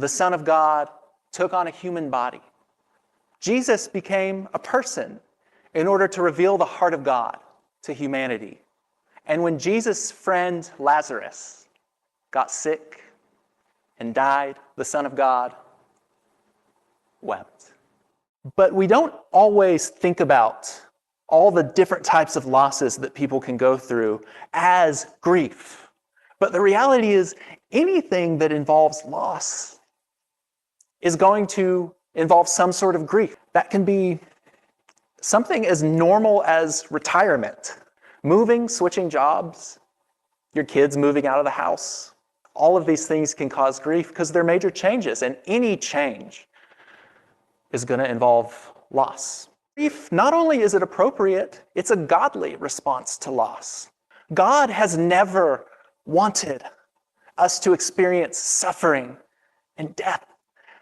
the Son of God, took on a human body. Jesus became a person in order to reveal the heart of God to humanity. And when Jesus' friend Lazarus got sick and died, the Son of God wept. But we don't always think about all the different types of losses that people can go through as grief. But the reality is, anything that involves loss is going to involve some sort of grief. That can be something as normal as retirement, moving, switching jobs, your kids moving out of the house. All of these things can cause grief because they're major changes, and any change is going to involve loss. Grief, not only is it appropriate, it's a godly response to loss. God has never wanted us to experience suffering and death.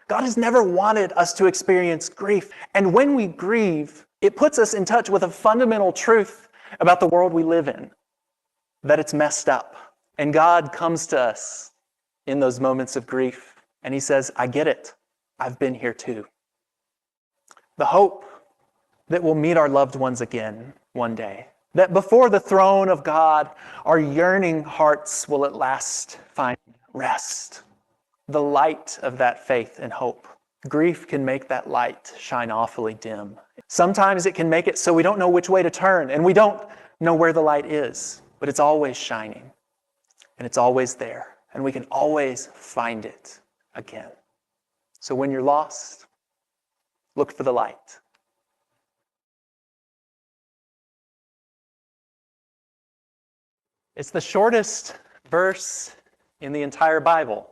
God has never wanted us to experience grief. And when we grieve, it puts us in touch with a fundamental truth about the world we live in, that it's messed up. And God comes to us in those moments of grief, and he says, I get it. I've been here too. The hope that we'll meet our loved ones again one day, that before the throne of God, our yearning hearts will at last find rest. The light of that faith and hope. Grief can make that light shine awfully dim. Sometimes it can make it so we don't know which way to turn, and we don't know where the light is, but it's always shining, and it's always there, and we can always find it again. So when you're lost, look for the light. It's the shortest verse in the entire Bible.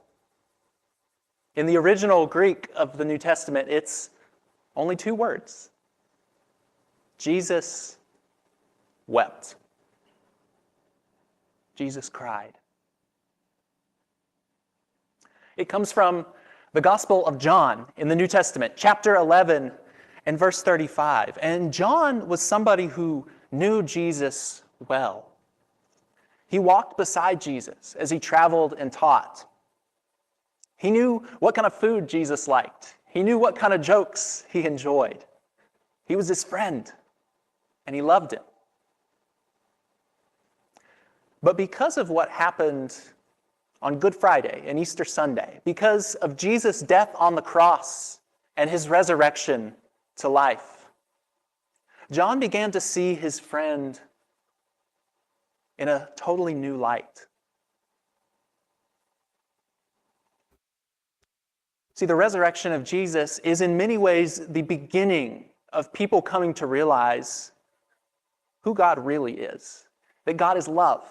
In the original Greek of the New Testament, it's only 2 words. Jesus wept. Jesus cried. It comes from the Gospel of John in the New Testament, chapter 11 and verse 35. And John was somebody who knew Jesus well. He walked beside Jesus as he traveled and taught. He knew what kind of food Jesus liked. He knew what kind of jokes he enjoyed. He was his friend, and he loved him. But because of what happened on Good Friday and Easter Sunday, because of Jesus' death on the cross and his resurrection to life, John began to see his friend in a totally new light. See, the resurrection of Jesus is in many ways the beginning of people coming to realize who God really is. That God is love.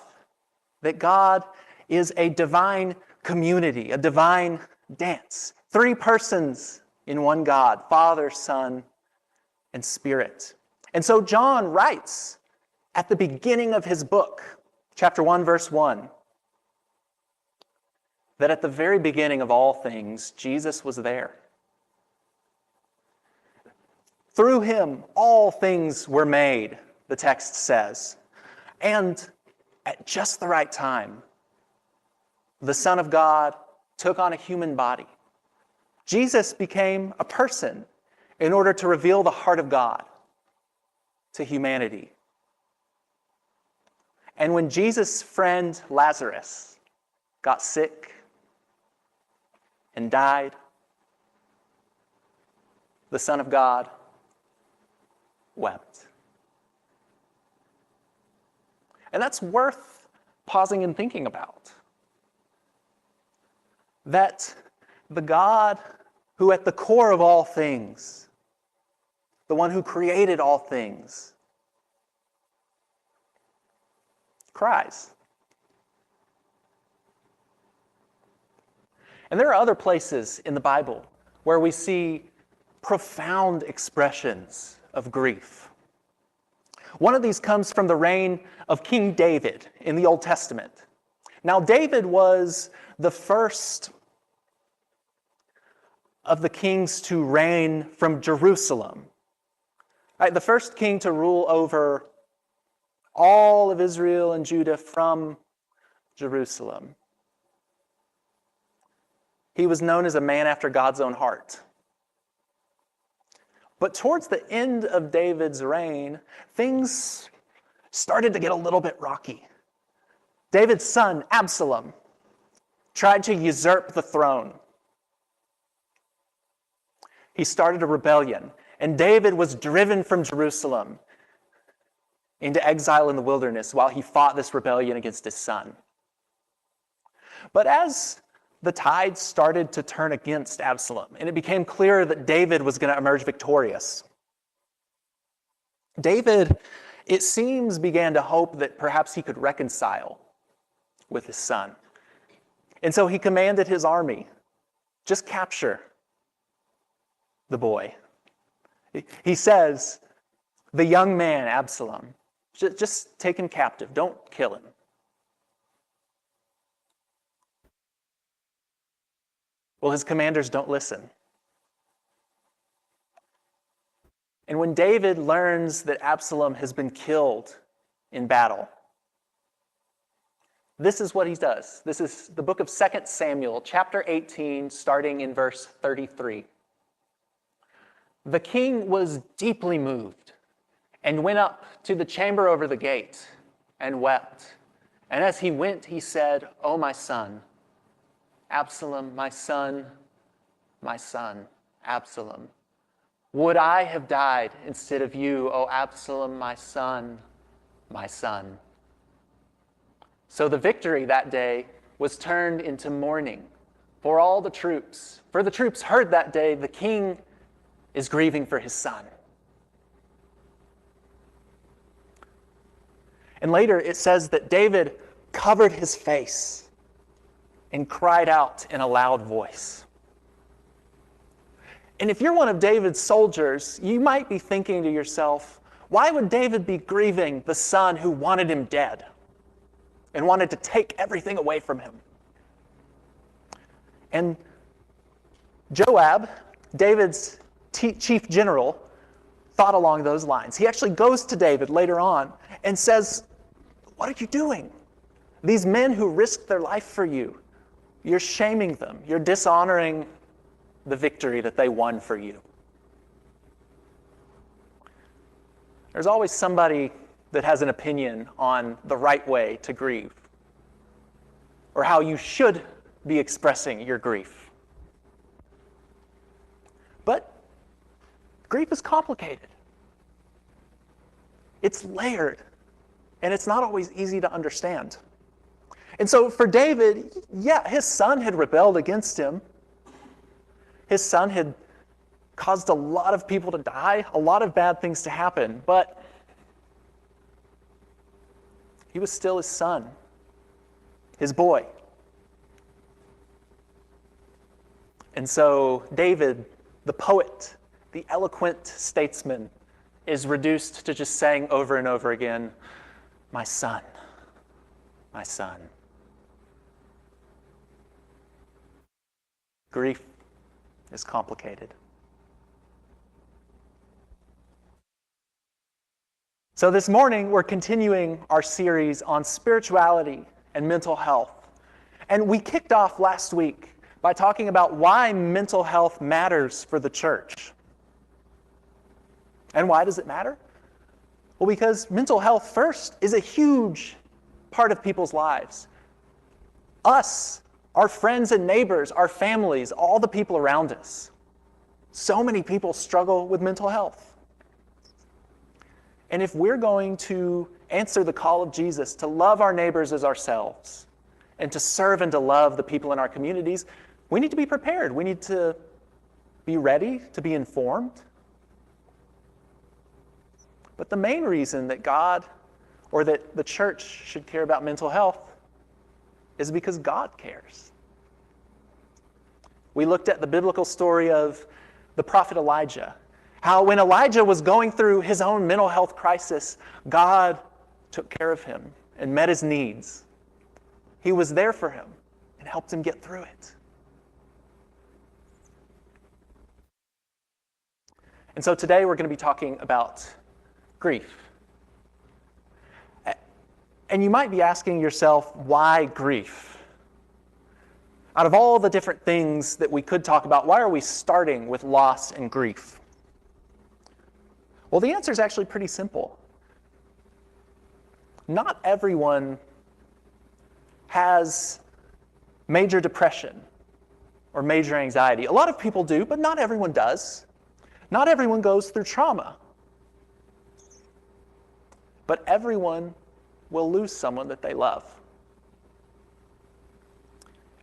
That God is a divine community, a divine dance. 3 persons in one God, Father, Son, and Spirit. And so John writes at the beginning of his book, chapter 1, verse 1, that at the very beginning of all things, Jesus was there. Through him, all things were made, the text says. And at just the right time, the Son of God took on a human body. Jesus became a person in order to reveal the heart of God to humanity. And when Jesus' friend Lazarus got sick and died, the Son of God wept. And that's worth pausing and thinking about. That the God who at the core of all things, the one who created all things, cries. And there are other places in the Bible where we see profound expressions of grief. One of these comes from the reign of King David in the Old Testament. Now, David was the first of the kings to reign from Jerusalem. Right, the first king to rule over all of Israel and Judah from Jerusalem. He was known as a man after God's own heart. But towards the end of David's reign, things started to get a little bit rocky. David's son, Absalom, tried to usurp the throne. He started a rebellion, and David was driven from Jerusalem into exile in the wilderness while he fought this rebellion against his son. But as the tide started to turn against Absalom, and it became clear that David was going to emerge victorious, David, it seems, began to hope that perhaps he could reconcile with his son. And so he commanded his army, just capture the boy. He says, the young man, Absalom, just take him captive. Don't kill him. Well, his commanders don't listen. And when David learns that Absalom has been killed in battle, this is what he does. This is the book of 2 Samuel, chapter 18, starting in verse 33. The king was deeply moved and went up to the chamber over the gate and wept. And as he went, he said, "O my son, Absalom, my son, Absalom. Would I have died instead of you, O Absalom, my son, my son." So the victory that day was turned into mourning for all the troops. For the troops heard that day the king is grieving for his son. And later it says that David covered his face and cried out in a loud voice. And if you're one of David's soldiers, you might be thinking to yourself, why would David be grieving the son who wanted him dead and wanted to take everything away from him? And Joab, David's chief general, thought along those lines. He actually goes to David later on and says, "What are you doing? These men who risked their life for you, you're shaming them. You're dishonoring the victory that they won for you." There's always somebody that has an opinion on the right way to grieve or how you should be expressing your grief. But grief is complicated. It's layered, and it's not always easy to understand. And so for David, yeah, his son had rebelled against him. His son had caused a lot of people to die, a lot of bad things to happen, but he was still his son, his boy. And so David, the poet, the eloquent statesman, is reduced to just saying over and over again, "My son, my son." Grief is complicated. So this morning, we're continuing our series on spirituality and mental health. And we kicked off last week by talking about why mental health matters for the church. And why does it matter? Well, because mental health, first, is a huge part of people's lives. Us, our friends and neighbors, our families, all the people around us. So many people struggle with mental health. And if we're going to answer the call of Jesus to love our neighbors as ourselves and to serve and to love the people in our communities, we need to be prepared. We need to be ready to be informed. But the main reason that God or that the church should care about mental health is because God cares. We looked at the biblical story of the prophet Elijah, how when Elijah was going through his own mental health crisis, God took care of him and met his needs. He was there for him and helped him get through it. And so today we're going to be talking about grief. And you might be asking yourself, why grief? Out of all the different things that we could talk about, why are we starting with loss and grief? Well, the answer is actually pretty simple. Not everyone has major depression or major anxiety. A lot of people do, but not everyone does. Not everyone goes through trauma. But everyone will lose someone that they love.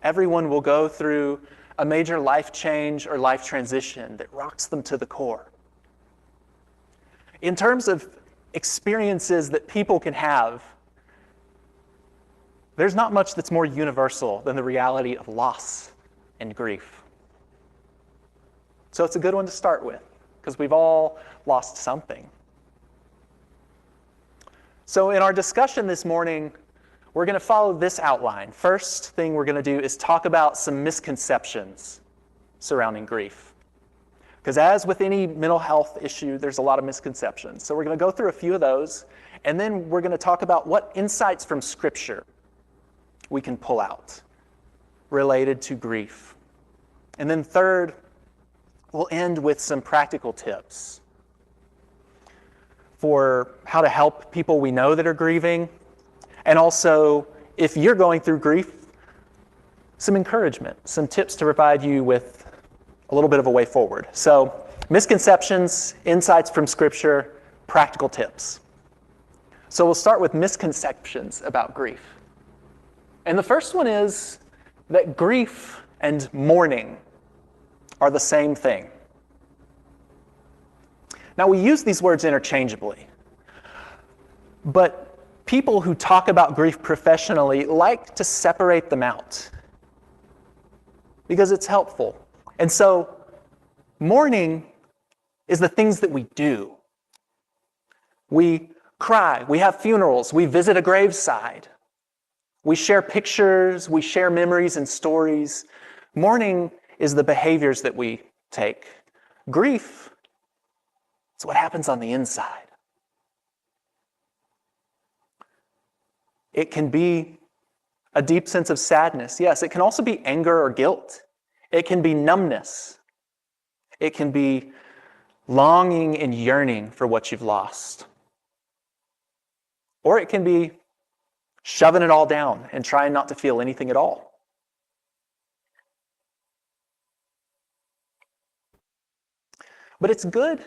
Everyone will go through a major life change or life transition that rocks them to the core. In terms of experiences that people can have, there's not much that's more universal than the reality of loss and grief. So it's a good one to start with, because we've all lost something. So in our discussion this morning, we're going to follow this outline. First thing we're going to do is talk about some misconceptions surrounding grief. Because as with any mental health issue, there's a lot of misconceptions. So we're going to go through a few of those, and then we're going to talk about what insights from Scripture we can pull out related to grief. And then third, we'll end with some practical tips for how to help people we know that are grieving. And also, if you're going through grief, some encouragement, some tips to provide you with a little bit of a way forward. So, misconceptions, insights from Scripture, practical tips. So we'll start with misconceptions about grief. And the first one is that grief and mourning are the same thing. Now, we use these words interchangeably, but people who talk about grief professionally like to separate them out because it's helpful. And so, mourning is the things that we do. We cry, we have funerals, we visit a graveside, we share pictures, we share memories and stories. Mourning is the behaviors that we take. Grief is what happens on the inside. It can be a deep sense of sadness. Yes, it can also be anger or guilt. It can be numbness. It can be longing and yearning for what you've lost. Or it can be shoving it all down and trying not to feel anything at all. But it's good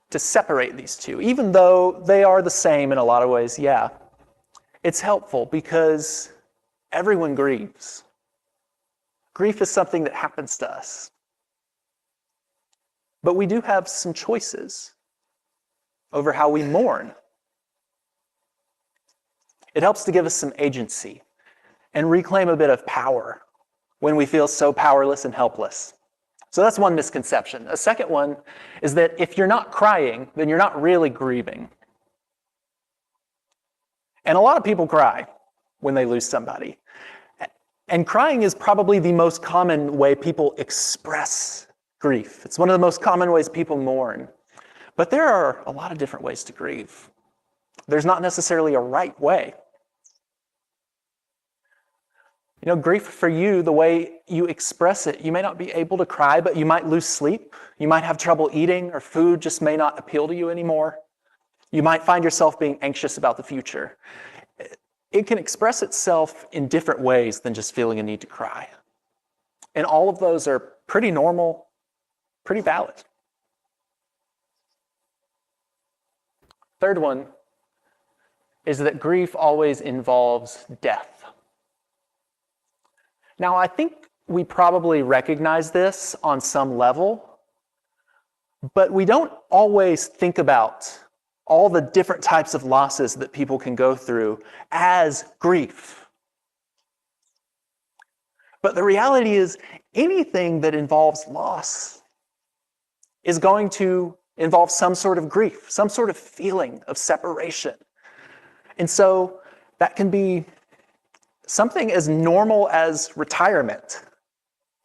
to separate these two, even though they are the same in a lot of ways, yeah. It's helpful because everyone grieves. Grief is something that happens to us. But we do have some choices over how we mourn. It helps to give us some agency and reclaim a bit of power when we feel so powerless and helpless. So that's one misconception. A second one is that if you're not crying, then you're not really grieving. And a lot of people cry when they lose somebody. And crying is probably the most common way people express grief. It's one of the most common ways people mourn. But there are a lot of different ways to grieve. There's not necessarily a right way. You know, grief for you, the way you express it, you may not be able to cry, but you might lose sleep. You might have trouble eating, or food just may not appeal to you anymore. You might find yourself being anxious about the future. It can express itself in different ways than just feeling a need to cry. And all of those are pretty normal, pretty valid. Third one is that grief always involves death. Now, I think we probably recognize this on some level, but we don't always think about all the different types of losses that people can go through as grief. But the reality is, anything that involves loss is going to involve some sort of grief, some sort of feeling of separation. And so that can be something as normal as retirement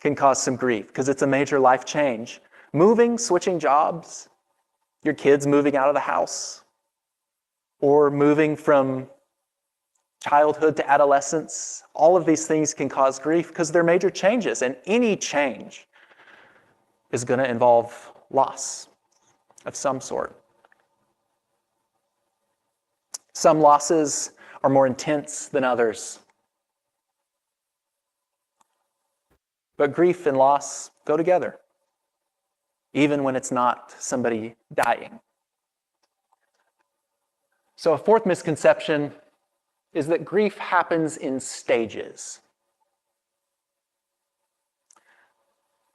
can cause some grief because it's a major life change. Moving, switching jobs, your kids moving out of the house, or moving from childhood to adolescence, all of these things can cause grief because they're major changes, and any change is going to involve loss of some sort. Some losses are more intense than others. But grief and loss go together, even when it's not somebody dying. So a fourth misconception is that grief happens in stages.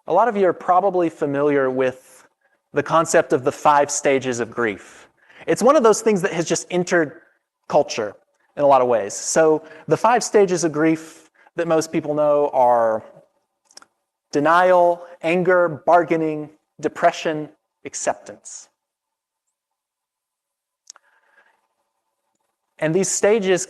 A lot of you are probably familiar with the concept of the 5 stages of grief. It's one of those things that has just entered culture in a lot of ways. So the 5 stages of grief that most people know are denial, anger, bargaining, depression, acceptance. And these stages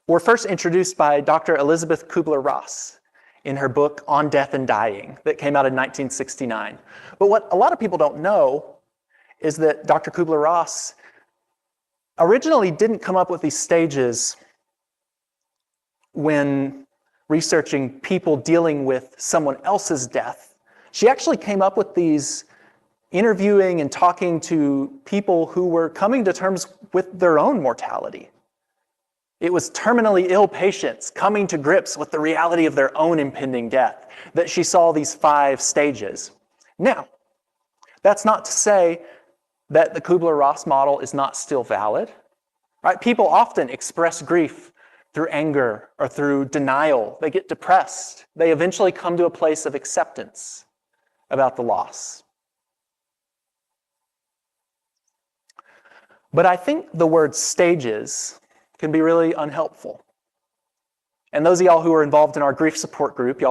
were first introduced by Dr. Elizabeth Kubler-Ross in her book On Death and Dying that came out in 1969. But what a lot of people don't know is that Dr. Kubler-Ross originally didn't come up with these stages when researching people dealing with someone else's death. She actually came up with these interviewing and talking to people who were coming to terms with their own mortality. It was terminally ill patients coming to grips with the reality of their own impending death that she saw these 5 stages. Now, that's not to say that the Kubler-Ross model is not still valid, right? People often express grief through anger or through denial. They get depressed. They eventually come to a place of acceptance about the loss. But I think the word stages can be really unhelpful. And those of y'all who are involved in our grief support group,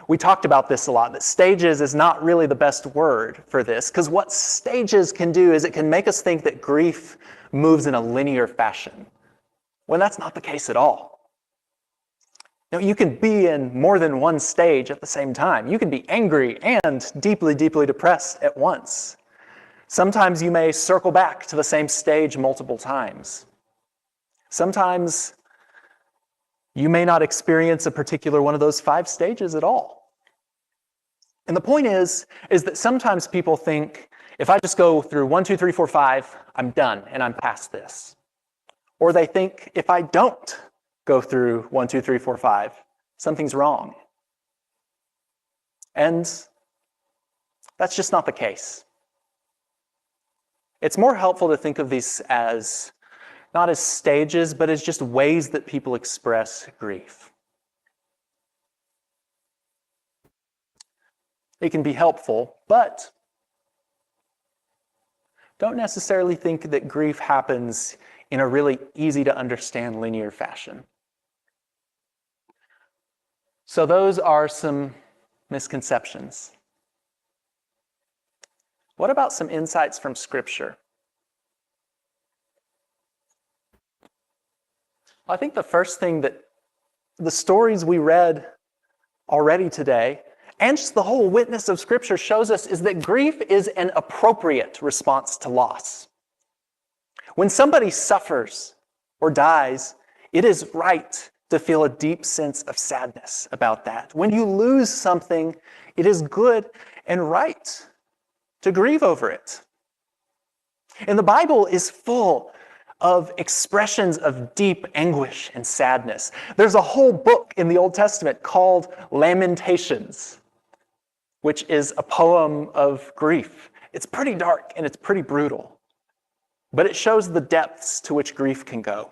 we talked about this a lot, that stages is not really the best word for this, because what stages can do is it can make us think that grief moves in a linear fashion, when that's not the case at all. You can be in more than one stage at the same time. You can be angry and deeply, deeply depressed at once. Sometimes you may circle back to the same stage multiple times. Sometimes you may not experience a particular one of those 5 stages at all. And the point is that sometimes people think, if I just go through 1, 2, 3, 4, 5, I'm done and I'm past this. Or they think, if I don't go through 1, 2, 3, 4, 5, something's wrong. And that's just not the case. It's more helpful to think of these as not as stages, but as just ways that people express grief. It can be helpful, but don't necessarily think that grief happens in a really easy to understand linear fashion. So those are some misconceptions. What about some insights from Scripture? I think the first thing that the stories we read already today, and just the whole witness of Scripture shows us, is that grief is an appropriate response to loss. When somebody suffers or dies, it is right to feel a deep sense of sadness about that. When you lose something, it is good and right to grieve over it. And the Bible is full of expressions of deep anguish and sadness. There's a whole book in the Old Testament called Lamentations, which is a poem of grief. It's pretty dark and it's pretty brutal, but it shows the depths to which grief can go.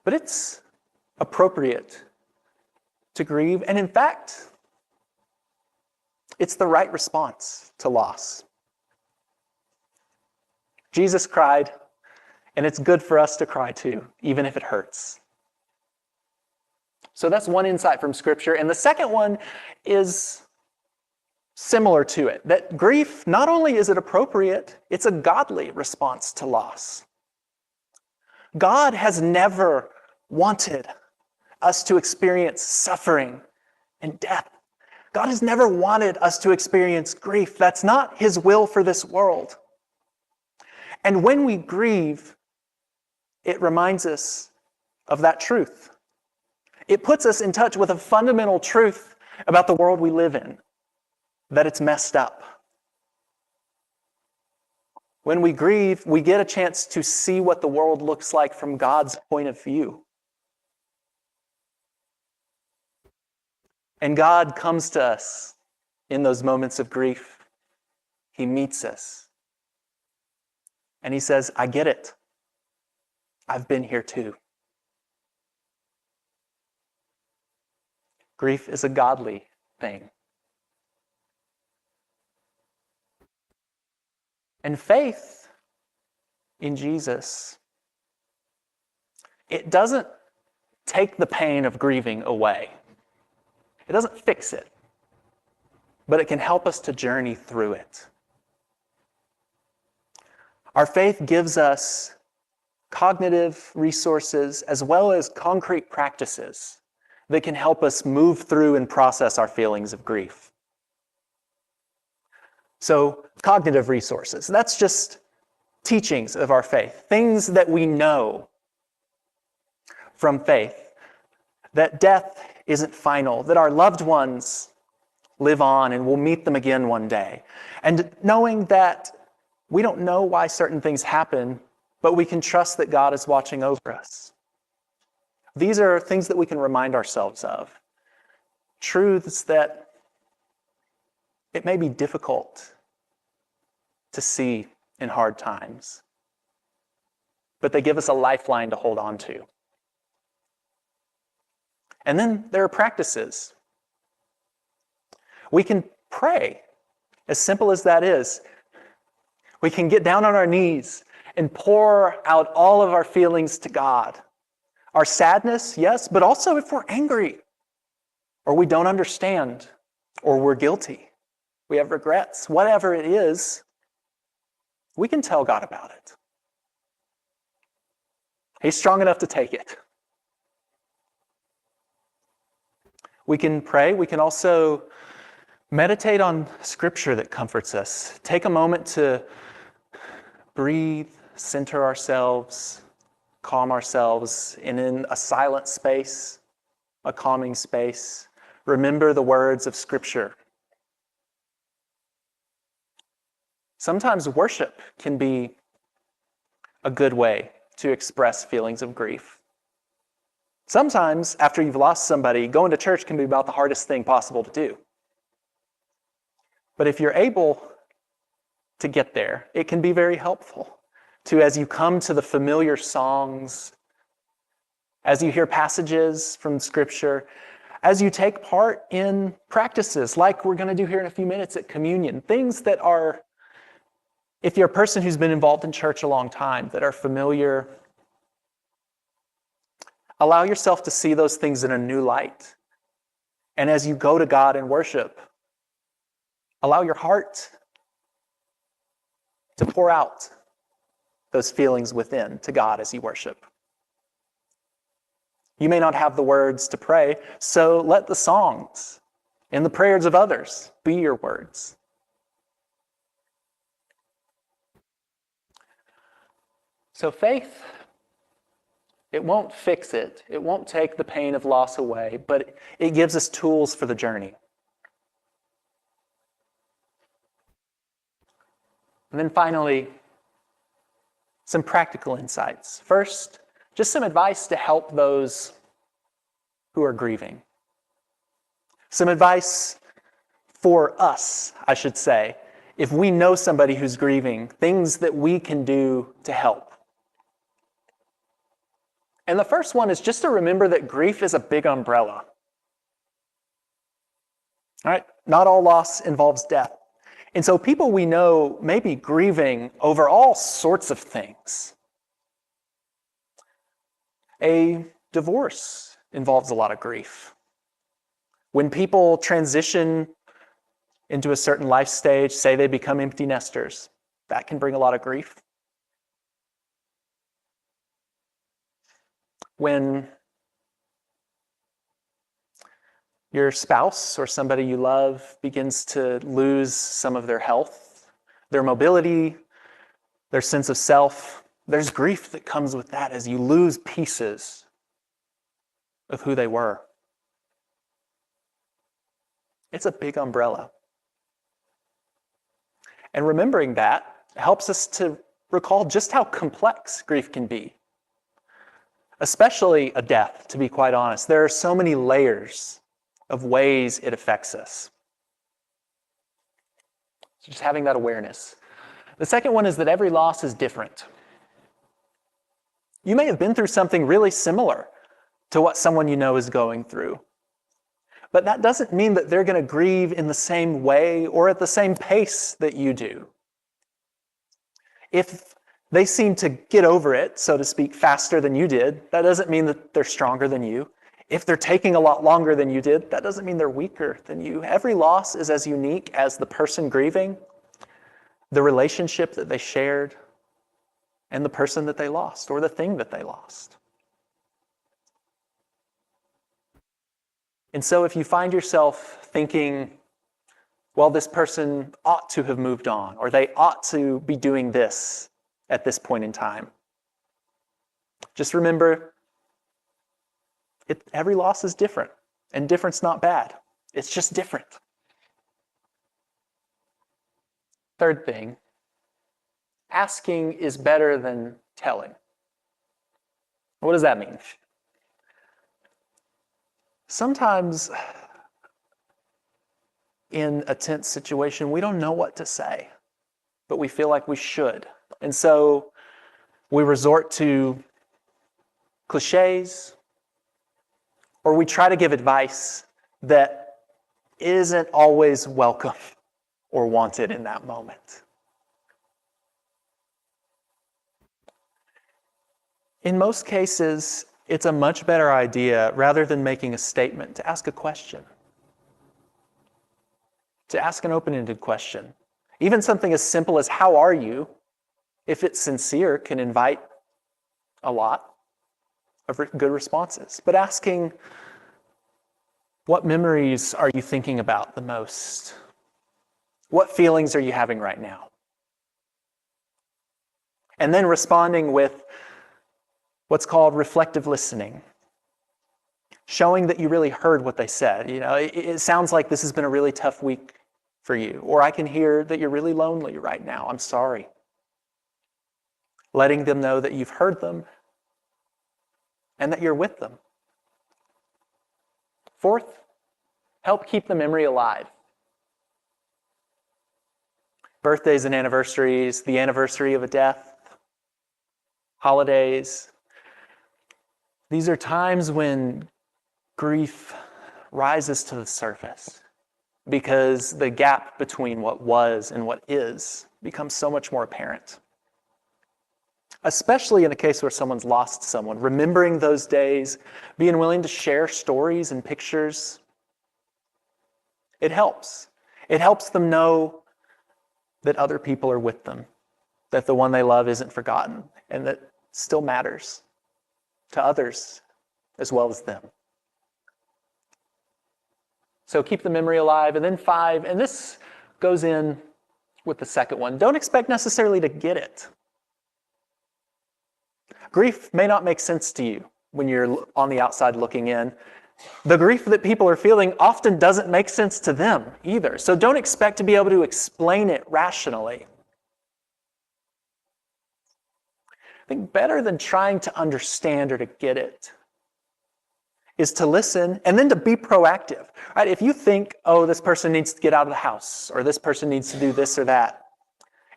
But it's appropriate to grieve, and in fact, it's the right response to loss. Jesus cried, and it's good for us to cry too, even if it hurts. So that's one insight from Scripture. And the second one is similar to it, that grief, not only is it appropriate, it's a godly response to loss. God has never wanted us to experience suffering and death. God has never wanted us to experience grief. That's not his will for this world. And when we grieve, it reminds us of that truth. It puts us in touch with a fundamental truth about the world we live in, that it's messed up. When we grieve, we get a chance to see what the world looks like from God's point of view. And God comes to us in those moments of grief. He meets us. And he says, I get it. I've been here too. Grief is a godly thing. And faith in Jesus, it doesn't take the pain of grieving away. It doesn't fix it, but it can help us to journey through it. Our faith gives us cognitive resources as well as concrete practices that can help us move through and process our feelings of grief. So, cognitive resources, that's just teachings of our faith, things that we know from faith, that death isn't final, that our loved ones live on and we'll meet them again one day. And knowing that we don't know why certain things happen, but we can trust that God is watching over us. These are things that we can remind ourselves of. Truths that it may be difficult to see in hard times, but they give us a lifeline to hold on to. And then there are practices. We can pray, as simple as that is. We can get down on our knees and pour out all of our feelings to God. Our sadness, yes, but also if we're angry, or we don't understand, or we're guilty, we have regrets, whatever it is, we can tell God about it. He's strong enough to take it. We can pray. We can also meditate on scripture that comforts us. Take a moment to breathe, center ourselves, calm ourselves, and in a silent space, a calming space, remember the words of scripture. Sometimes worship can be a good way to express feelings of grief. Sometimes, after you've lost somebody, going to church can be about the hardest thing possible to do. But if you're able to get there, it can be very helpful to, as you come to the familiar songs, as you hear passages from Scripture, as you take part in practices like we're going to do here in a few minutes at communion, things that are, if you're a person who's been involved in church a long time, that are familiar, allow yourself to see those things in a new light. And as you go to God in worship, allow your heart to pour out those feelings within to God as you worship. You may not have the words to pray, so let the songs and the prayers of others be your words. So faith, it won't fix it. It won't take the pain of loss away, but it gives us tools for the journey. And then finally, some practical insights. First, just some advice to help those who are grieving. Some advice for us, I should say, if we know somebody who's grieving, things that we can do to help. And the first one is just to remember that grief is a big umbrella. All right? Not all loss involves death. And so people we know may be grieving over all sorts of things. A divorce involves a lot of grief. When people transition into a certain life stage, say they become empty nesters, that can bring a lot of grief. When your spouse or somebody you love begins to lose some of their health, their mobility, their sense of self. There's grief that comes with that as you lose pieces of who they were. It's a big umbrella. And remembering that helps us to recall just how complex grief can be. Especially a death, to be quite honest. There are so many layers of ways it affects us. So just having that awareness. The second one is that every loss is different. You may have been through something really similar to what someone you know is going through. But that doesn't mean that they're going to grieve in the same way or at the same pace that you do. If they seem to get over it, so to speak, faster than you did, that doesn't mean that they're stronger than you. If they're taking a lot longer than you did, that doesn't mean they're weaker than you. Every loss is as unique as the person grieving, the relationship that they shared, and the person that they lost or the thing that they lost. And so if you find yourself thinking, well, this person ought to have moved on, or they ought to be doing this at this point in time, just remember, every loss is different, and different's not bad. It's just different. Third thing, asking is better than telling. What does that mean? Sometimes in a tense situation, we don't know what to say, but we feel like we should. And so we resort to cliches, or we try to give advice that isn't always welcome or wanted in that moment. In most cases, it's a much better idea, rather than making a statement, to ask a question. To ask an open-ended question. Even something as simple as, how are you? If it's sincere, can invite a lot of good responses. But asking, what memories are you thinking about the most? What feelings are you having right now? And then responding with what's called reflective listening. Showing that you really heard what they said. You know, it sounds like this has been a really tough week for you. Or I can hear that you're really lonely right now. I'm sorry. Letting them know that you've heard them and that you're with them. Fourth, help keep the memory alive. Birthdays and anniversaries, the anniversary of a death, holidays. These are times when grief rises to the surface because the gap between what was and what is becomes so much more apparent. Especially in a case where someone's lost someone, remembering those days, being willing to share stories and pictures, it helps. It helps them know that other people are with them, that the one they love isn't forgotten, and that still matters to others as well as them. So keep the memory alive. And then 5, and this goes in with the second one, don't expect necessarily to get it. Grief may not make sense to you when you're on the outside looking in. The grief that people are feeling often doesn't make sense to them either. So don't expect to be able to explain it rationally. I think better than trying to understand or to get it is to listen and then to be proactive. Right? If you think, oh, this person needs to get out of the house or this person needs to do this or that,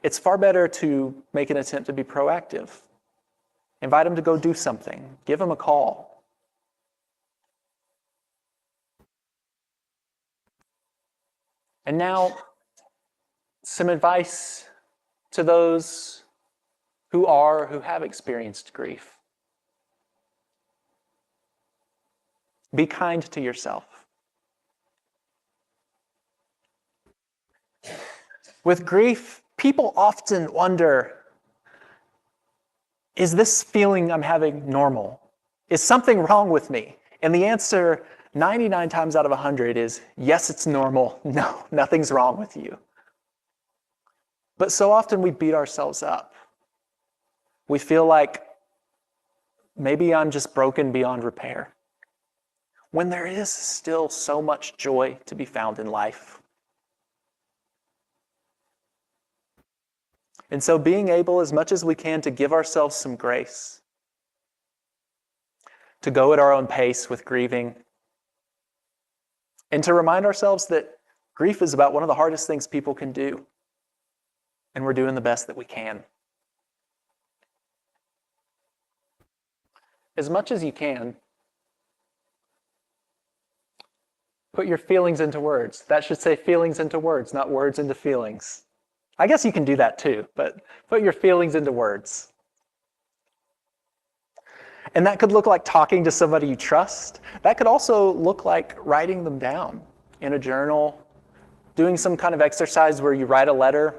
it's far better to make an attempt to be proactive. Invite them to go do something. Give them a call. And now, some advice to those who have experienced grief. Be kind to yourself. With grief, people often wonder, is this feeling I'm having normal? Is something wrong with me? And the answer 99 times out of 100 is, yes, it's normal. No, nothing's wrong with you. But so often we beat ourselves up We feel like maybe I'm just broken beyond repair, when there is still so much joy to be found in life. And so being able, as much as we can, to give ourselves some grace, to go at our own pace with grieving, and to remind ourselves that grief is about one of the hardest things people can do, and we're doing the best that we can. As much as you can, put your feelings into words. That should say feelings into words, not words into feelings. I guess you can do that too, but put your feelings into words. And that could look like talking to somebody you trust. That could also look like writing them down in a journal, doing some kind of exercise where you write a letter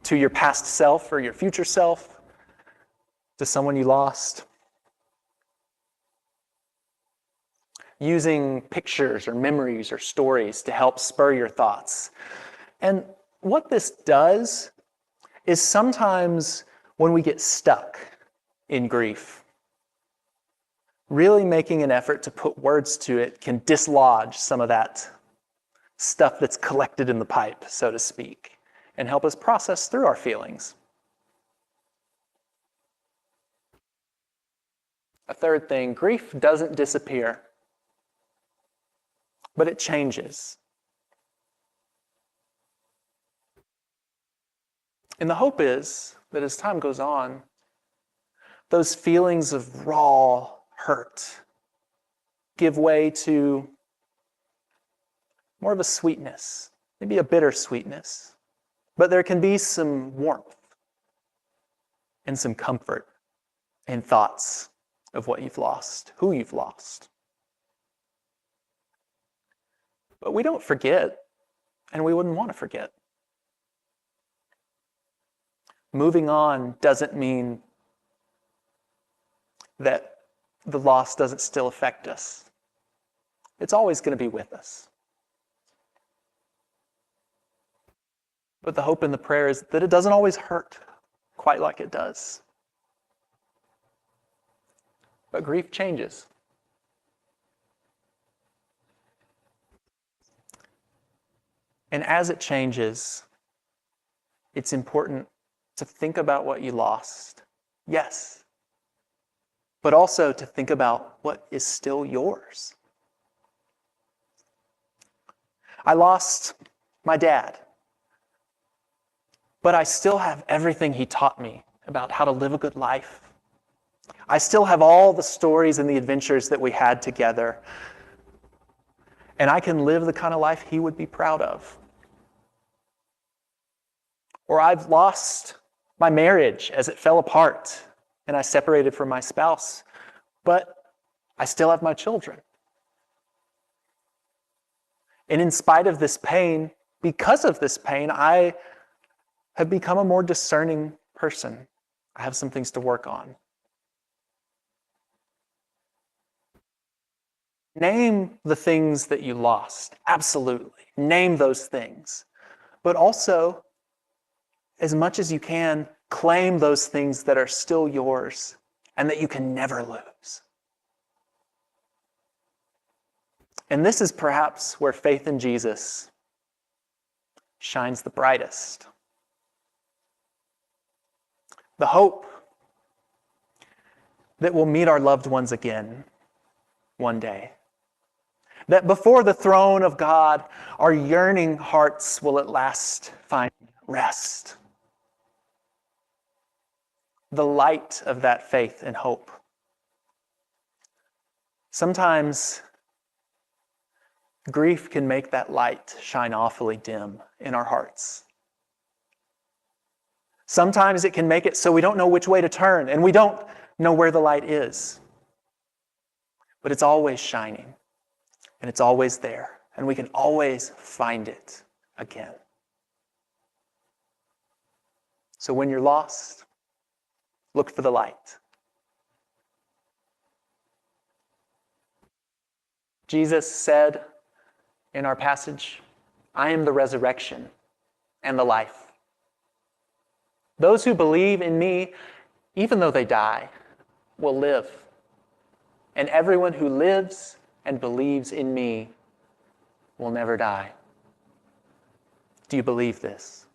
to your past self or your future self, to someone you lost. Using pictures or memories or stories to help spur your thoughts. And what this does is sometimes when we get stuck in grief, really making an effort to put words to it can dislodge some of that stuff that's collected in the pipe, so to speak, and help us process through our feelings. A third thing, grief doesn't disappear, but it changes. And the hope is that as time goes on, those feelings of raw hurt give way to more of a sweetness, maybe a bitter sweetness. But there can be some warmth and some comfort in thoughts of what you've lost, who you've lost. But we don't forget, and we wouldn't want to forget. Moving on doesn't mean that the loss doesn't still affect us. It's always going to be with us. But the hope and the prayer is that it doesn't always hurt quite like it does. But grief changes. And as it changes, it's important to think about what you lost, yes, but also to think about what is still yours. I lost my dad, but I still have everything he taught me about how to live a good life. I still have all the stories and the adventures that we had together. And I can live the kind of life he would be proud of. Or I've lost my marriage as it fell apart and I separated from my spouse, but I still have my children. And in spite of this pain, because of this pain, I have become a more discerning person. I have some things to work on. Name the things that you lost. Absolutely. Name those things. But also, as much as you can, claim those things that are still yours and that you can never lose. And this is perhaps where faith in Jesus shines the brightest. The hope that we'll meet our loved ones again one day. That before the throne of God, our yearning hearts will at last find rest. The light of that faith and hope. Sometimes grief can make that light shine awfully dim in our hearts. Sometimes it can make it so we don't know which way to turn and we don't know where the light is. But it's always shining. And it's always there, and we can always find it again. So when you're lost, look for the light. Jesus said in our passage, I am the resurrection and the life. Those who believe in me, even though they die, will live. And everyone who lives and believes in me will never die. Do you believe this?